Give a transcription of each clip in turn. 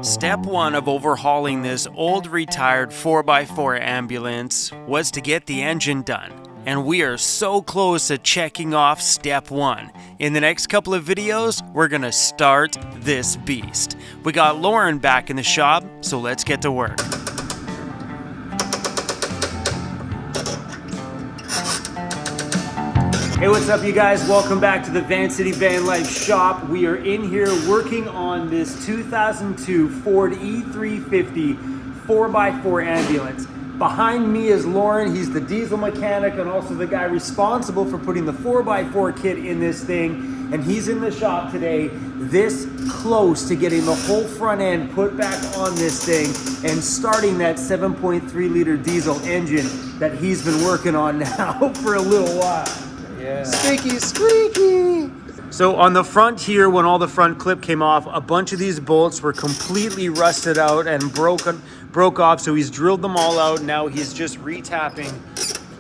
Step one of overhauling this old retired 4x4 ambulance was to get the engine done. And we are so close to checking off step one. In the next couple of videos, we're gonna start this beast. We got Lauren back in the shop, so let's get to work. Hey, what's up you guys? Welcome back to the Vancity Vanlife shop. We are in here working on this 2002 Ford E350 4x4 ambulance. Behind me is Lauren. He's the diesel mechanic and also the guy responsible for putting the 4x4 kit in this thing. And he's in the shop today, this close to getting the whole front end put back on this thing and starting that 7.3 liter diesel engine that he's been working on now for a little while. Yeah. Squeaky, squeaky. So on the front here, when all the front clip came off, a bunch of these bolts were completely rusted out and broke off. So he's drilled them all out. Now he's just retapping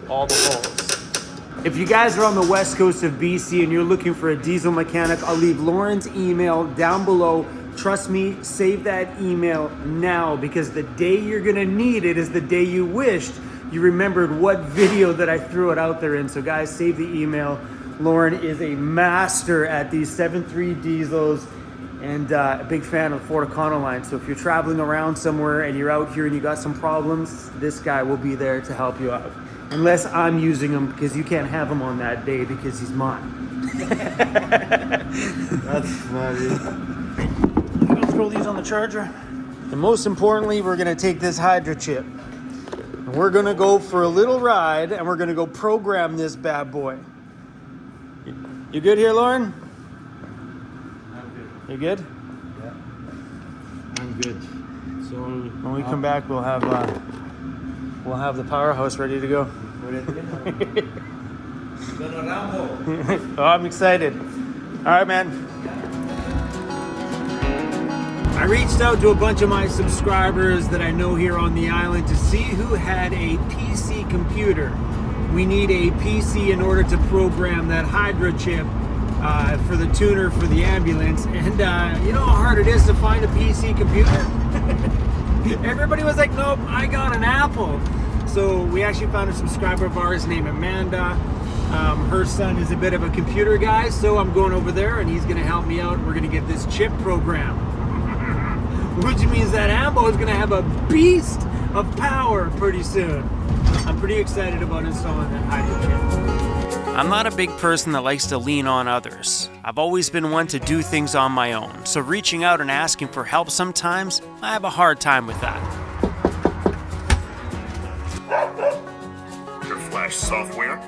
all the holes. If you guys are on the west coast of BC and you're looking for a diesel mechanic, I'll leave Lauren's email down below. Trust me, save that email now, because the day you're gonna need it is the day you wished you remembered what video that I threw it out there in. So guys, save the email. Lauren is a master at these 7.3 diesels and a big fan of Ford Econoline. So if you're traveling around somewhere and you're out here and you got some problems, this guy will be there to help you out. Unless I'm using him, because you can't have him on that day because he's mine. That's funny. I'm gonna throw these on the charger. And most importantly, we're gonna take this Hydra chip. And we're gonna go for a little ride and we're gonna go program this bad boy. You good here, Lauren? I'm good. You good? Yeah. I'm good. So when we come back, we'll have the powerhouse ready to go. Oh, I'm excited. All right, man. I reached out to a bunch of my subscribers that I know here on the island to see who had a PC computer. We need a PC in order to program that Hydra chip for the tuner for the ambulance. And you know how hard it is to find a PC computer? Everybody was like, nope, I got an Apple. So we actually found a subscriber of ours named Amanda. Her son is a bit of a computer guy, so I'm going over there and he's gonna help me out. We're gonna get this chip programmed. Which means that Ambo is going to have a beast of power pretty soon. I'm pretty excited about installing that Hydra chip. I'm not a big person that likes to lean on others. I've always been one to do things on my own, so reaching out and asking for help sometimes, I have a hard time with that. Your Flash software,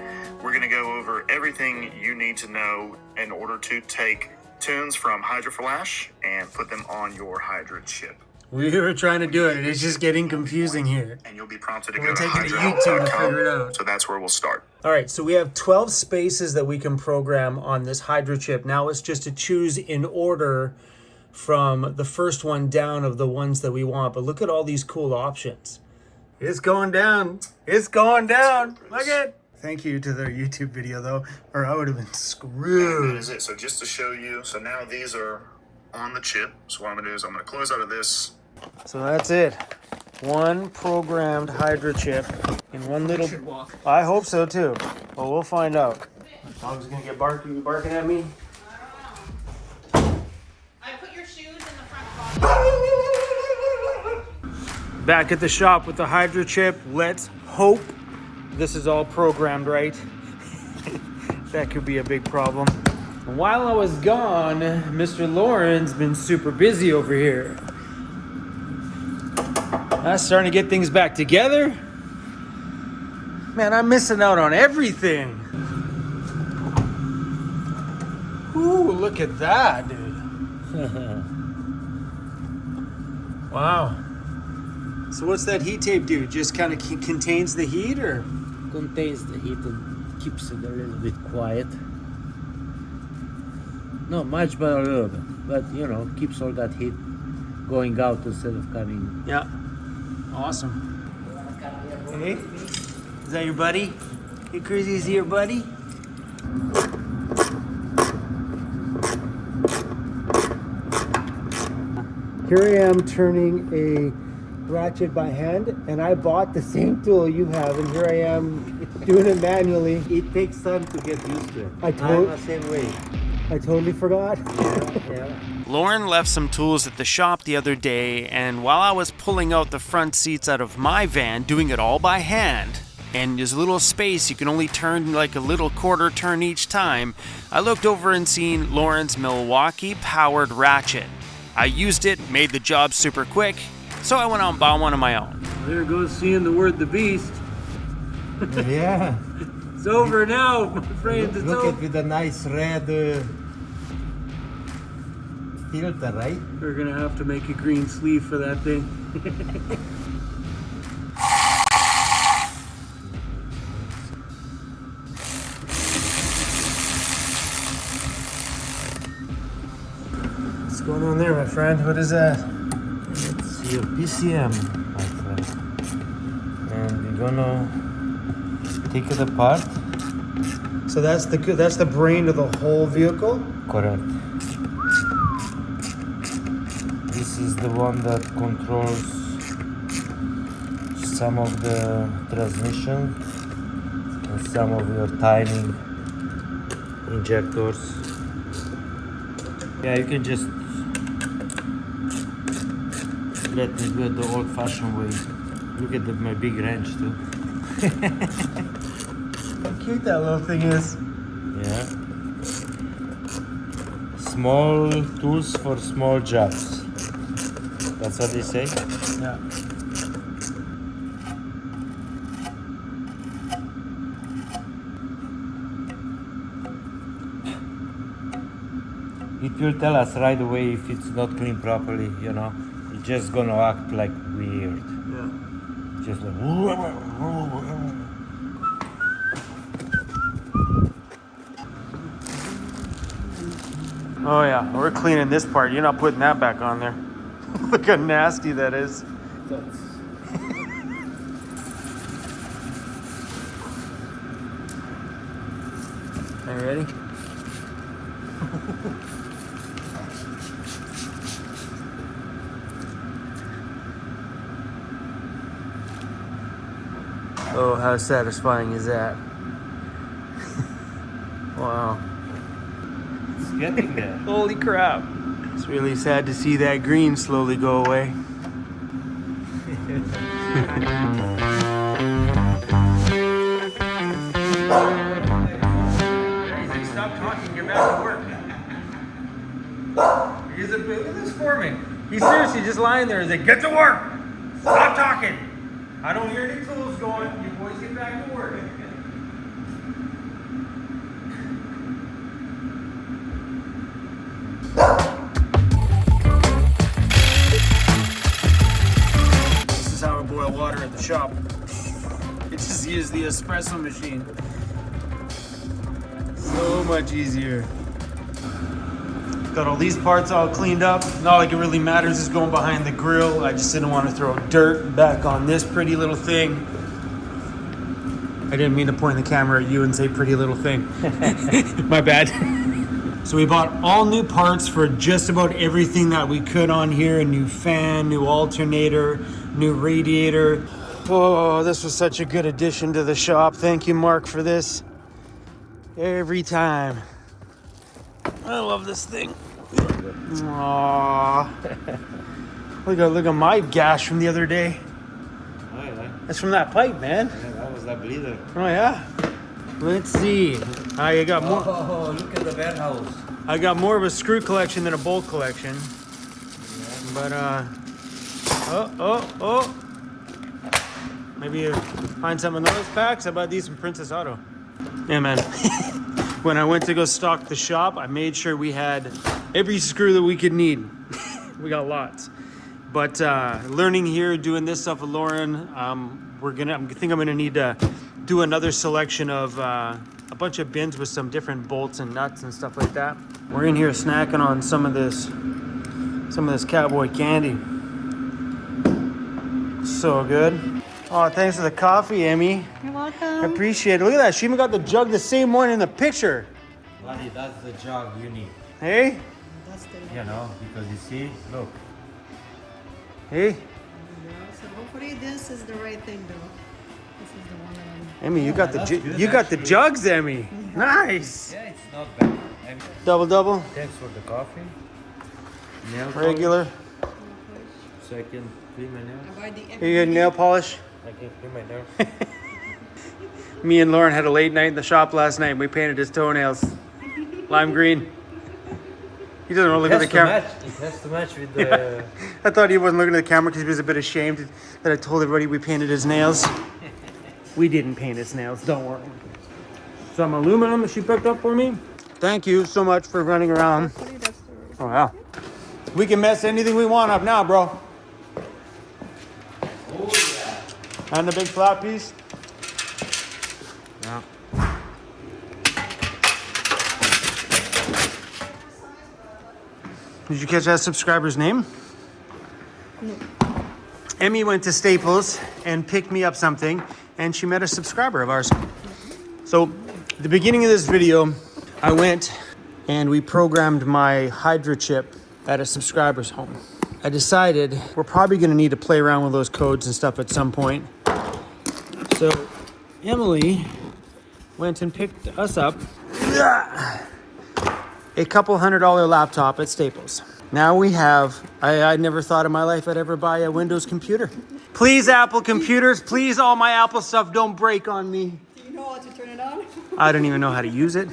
we're going to go over everything you need to know in order to take tunes from Hydra Flash and put them on your Hydra chip. We were trying to do it, and it's just getting confusing here. And you'll be prompted to We're go to taking to YouTube to figure it out. So that's where we'll start. All right, so we have 12 spaces that we can program on this Hydra chip. Now it's just to choose in order from the first one down of the ones that we want. But look at all these cool options. It's going down. It's going down. Look at it. Thank you to their YouTube video, though, or I would have been screwed. And that is it. So just to show you, so now these are on the chip. So what I'm going to do is I'm going to close out of this. So that's it. One programmed Hydra chip in one little... I hope so, too. Well, we'll find out. Dog's going to get barking at me. I put your shoes in the front pocket. Back at the shop with the Hydra chip. Let's hope this is all programmed right. That could be a big problem. While I was gone, Mr. Lauren's been super busy over here. That's starting to get things back together. Man, I'm missing out on everything. Ooh, look at that, dude. Wow. So what's that heat tape do? Just kind of contains the heat, or? Contains the heat and keeps it a little bit quiet. Not much, but a little bit. But you know, keeps all that heat going out instead of coming. Yeah. Awesome. Hey, is that your buddy? Hey, Crazy, is he your buddy? Here I am turning a ratchet by hand, and I bought the same tool you have, and here I am doing it manually. It takes time to get used to it. I'm the same way. I totally forgot. Yeah. Lauren left some tools at the shop the other day, and while I was pulling out the front seats out of my van, doing it all by hand, and there's a little space, you can only turn like a little quarter turn each time, I looked over and seen Lauren's Milwaukee powered ratchet. I used it, made the job super quick, so I went out and bought one of my own. There goes seeing the word the beast. Yeah. It's over now, my friends. It's Look over. at with a nice red filter, right? We're gonna have to make a green sleeve for that thing. What's going on there, my friend? What is that? Let's see your PCM, my friend. And we're gonna take it apart. So that's the brain of the whole vehicle? Correct. This is the one that controls some of the transmission and some of your timing injectors. Yeah, you can just let me do it the old-fashioned way. Look at my big wrench too. How cute that little thing is. Yeah. Small tools for small jobs. That's what they say? Yeah. It will tell us right away if it's not cleaned properly, you know. It's just gonna act like weird. Yeah. Just like Oh yeah, we're cleaning this part. You're not putting that back on there. Look how nasty that is. Are you ready? Oh, how satisfying is that? Wow. it's getting there. Holy crap. It's really sad to see that green slowly go away. Stop talking, get back to work. Look at this foreman. He's seriously just lying there. He's like, get to work. Stop talking. I don't hear any tools going. You boys get back to work. This is how I boil water at the shop. It's just use the espresso machine. So much easier. Got all these parts all cleaned up. Not like it really matters is going behind the grill. I just didn't want to throw dirt back on this pretty little thing. I didn't mean to point the camera at you and say pretty little thing. My bad. So we bought all new parts for just about everything that we could on here. A new fan, new alternator, new radiator. Oh, this was such a good addition to the shop. Thank you, Mark, for this. Every time. I love this thing. Aww. Look at my gash from the other day. Oh, yeah. That's from that pipe, man. Yeah, that was that bleeder. Oh yeah. Let's see. I got more. Oh, look at the warehouse. I got more of a screw collection than a bolt collection. But oh. Maybe you find some of those packs. I bought these from Princess Auto. Yeah, man. When I went to go stock the shop, I made sure we had every screw that we could need. We got lots. But learning here, doing this stuff with Lauren, I think I'm gonna need to do another selection of a bunch of bins with some different bolts and nuts and stuff like that. We're in here snacking on some of this cowboy candy. So good. Oh, thanks for the coffee, Emmy. You're welcome. I appreciate it. Look at that. She even got the jug the same one in the picture. Buddy, that's the jug you need. Hey? That's good. You know, because you see, look, Hey, So hopefully this is the right thing though. This is the one that I'm... Emmy, you got the that's good, you got the actually. jugs, Emmy. Nice. Yeah, it's not bad. I mean, Double. thanks for the coffee. Nail Regular. polish, so I can clean my nails. I buy the You get nail polish. I can clean my nails. Me and Lauren had a late night in the shop last night. And we painted his toenails lime green. He doesn't really look at the camera. It has to match with the. I thought he wasn't looking at the camera because he was a bit ashamed that I told everybody we painted his nails. We didn't paint his nails, don't worry. Some aluminum that she picked up for me. Thank you so much for running around. Hopefully that's the right... Oh, yeah. We can mess anything we want up now, bro. Oh yeah. And the big flat piece. Yeah. Did you catch that subscriber's name? No. Emmy went to Staples and picked me up something, and she met a subscriber of ours. So, at the beginning of this video, I went and we programmed my Hydra chip at a subscriber's home. I decided we're probably going to need to play around with those codes and stuff at some point. So, Emily went and picked us up a couple $100 laptop at Staples. Now we have, I never thought in my life I'd ever buy a Windows computer. Please, Apple computers, please, all my Apple stuff don't break on me. Do you know how to turn it on? I don't even know how to use it.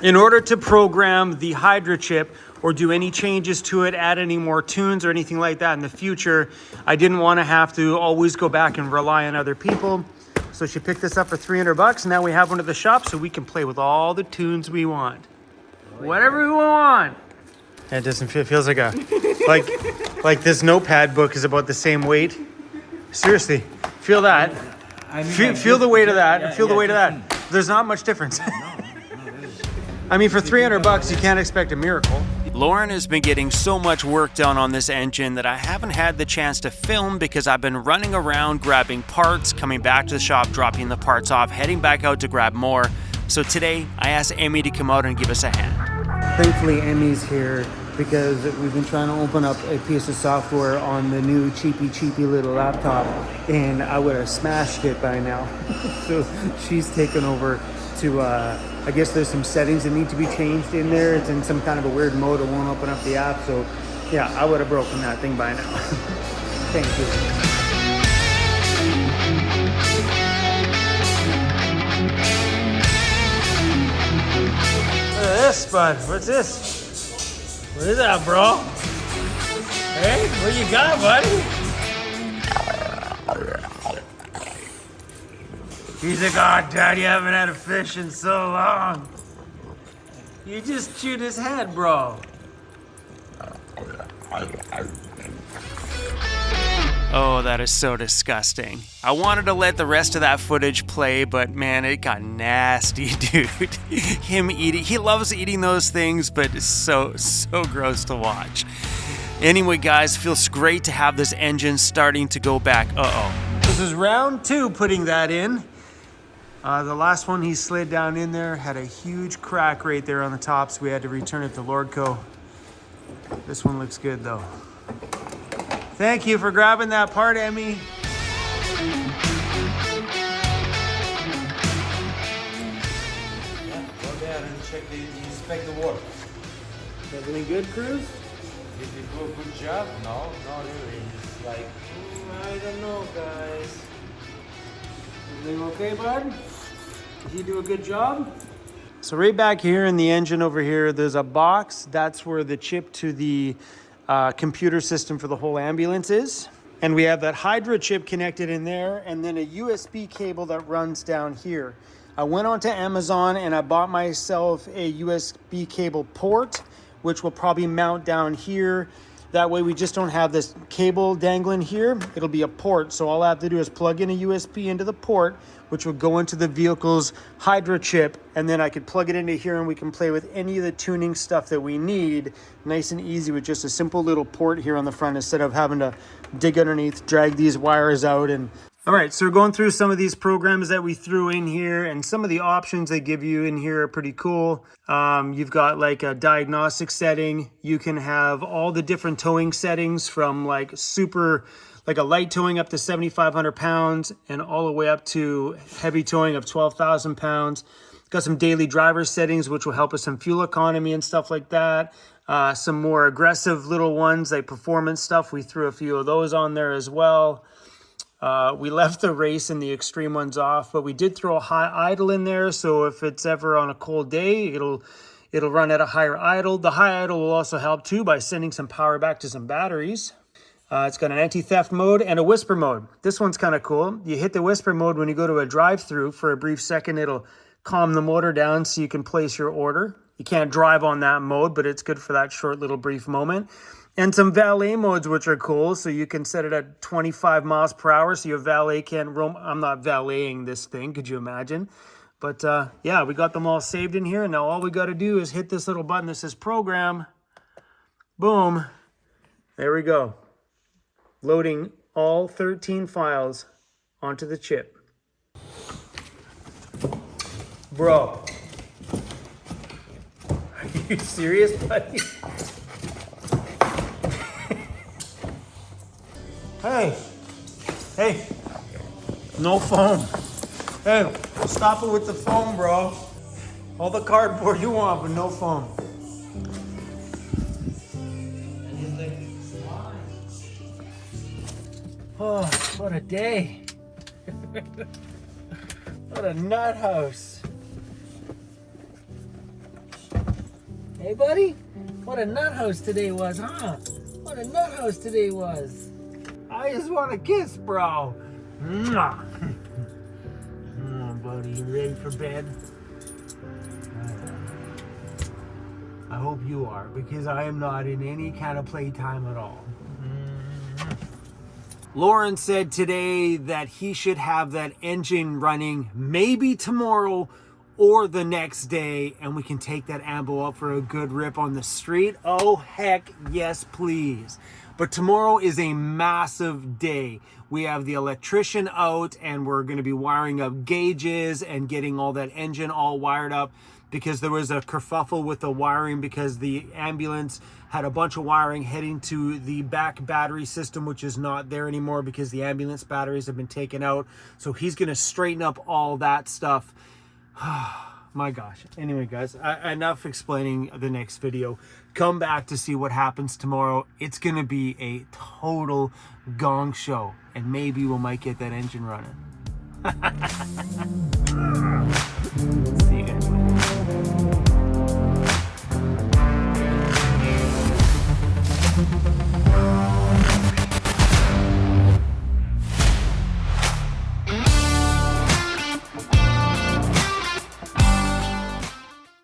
In order to program the Hydra chip or do any changes to it, add any more tunes or anything like that in the future, I didn't want to have to always go back and rely on other people. So she picked this up for $300. Now we have one at the shop so we can play with all the tunes we want. Whatever we want. It doesn't feel, feels like a, like this notepad book is about the same weight. Seriously, feel that. I mean, Feel the weight of that. Yeah, Feel the yeah, weight of that. There's not much difference. I mean, for $300, you can't expect a miracle. Lauren has been getting so much work done on this engine that I haven't had the chance to film because I've been running around grabbing parts, coming back to the shop, dropping the parts off, heading back out to grab more. So today, I asked Emmy to come out and give us a hand. Thankfully, Emmy's here because we've been trying to open up a piece of software on the new cheapy little laptop, and I would have smashed it by now. So she's taken over to, I guess there's some settings that need to be changed in there. It's in some kind of a weird mode. It won't open up the app. So yeah, I would have broken that thing by now. Thank you. This, bud. What's this? What is that, bro? Hey, what you got, buddy? He's like, oh, Dad, you haven't had a fish in so long. You just chewed his head, bro. Oh, that is so disgusting. I wanted to let the rest of that footage play, but man, it got nasty, dude. Him eating, he loves eating those things, but it's so gross to watch. Anyway, guys, feels great to have this engine starting to go back. Uh-oh. This is round 2 putting that in. The last one he slid down in there had a huge crack right there on the top, so we had to return it to Lordco. This one looks good, though. Thank you for grabbing that part, Emmy. Yeah, go there and check inspect the work. Everything good, Cruz? Did you do a good job? No, not really. It's like, I don't know, guys. Everything okay, bud? Did you do a good job? So right back here in the engine over here, there's a box. That's where the chip to the computer system for the whole ambulance is. And we have that Hydra chip connected in there, and then a USB cable that runs down here. I went onto Amazon and I bought myself a USB cable port, which will probably mount down here. That way we just don't have this cable dangling here. It'll be a port, so all I have to do is plug in a USB into the port, which will go into the vehicle's Hydra chip, and then I could plug it into here and we can play with any of the tuning stuff that we need, nice and easy with just a simple little port here on the front instead of having to dig underneath, drag these wires out, and All right, so we're going through some of these programs that we threw in here, and some of the options they give you in here are pretty cool. You've got like a diagnostic setting. You can have all the different towing settings from like like a light towing up to 7,500 pounds and all the way up to heavy towing of 12,000 pounds. Got some daily driver settings, which will help with some fuel economy and stuff like that. Some more aggressive little ones like performance stuff. We threw a few of those on there as well. We left the race and the extreme ones off, but we did throw a high idle in there. So if it's ever on a cold day, it'll run at a higher idle. The high idle will also help too by sending some power back to some batteries. It's got an anti-theft mode and a whisper mode. This one's kind of cool. You hit the whisper mode when you go to a drive-through. For a brief second, it'll calm the motor down so you can place your order. You can't drive on that mode, but it's good for that short little brief moment. And some valet modes, which are cool. So you can set it at 25 miles per hour so your valet can't roam. I'm not valeting this thing, could you imagine? But yeah, we got them all saved in here. And now all we got to do is hit this little button that says program. Boom. There we go. Loading all 13 files onto the chip. Bro. Are you serious, buddy? Hey, no foam. Hey, stop it with the foam, bro. All the cardboard you want, but no foam. Oh, what a day. What a nut house. Hey, buddy? What a nut house today was, huh? What a nut house today was. I just want a kiss, bro. Mwah. Come on, buddy. You ready for bed? I hope you are, because I am not in any kind of playtime at all. Lauren said today that he should have that engine running maybe tomorrow or the next day, and we can take that ambo up for a good rip on the street. Oh, heck yes, please. But tomorrow is a massive day. We have the electrician out, and we're going to be wiring up gauges and getting all that engine all wired up, because there was a kerfuffle with the wiring because the ambulance had a bunch of wiring heading to the back battery system, which is not there anymore because the ambulance batteries have been taken out. So he's going to straighten up all that stuff. My gosh. Anyway, guys, enough explaining the next video. Come back to see what happens tomorrow. It's going to be a total gong show, and maybe we might get that engine running.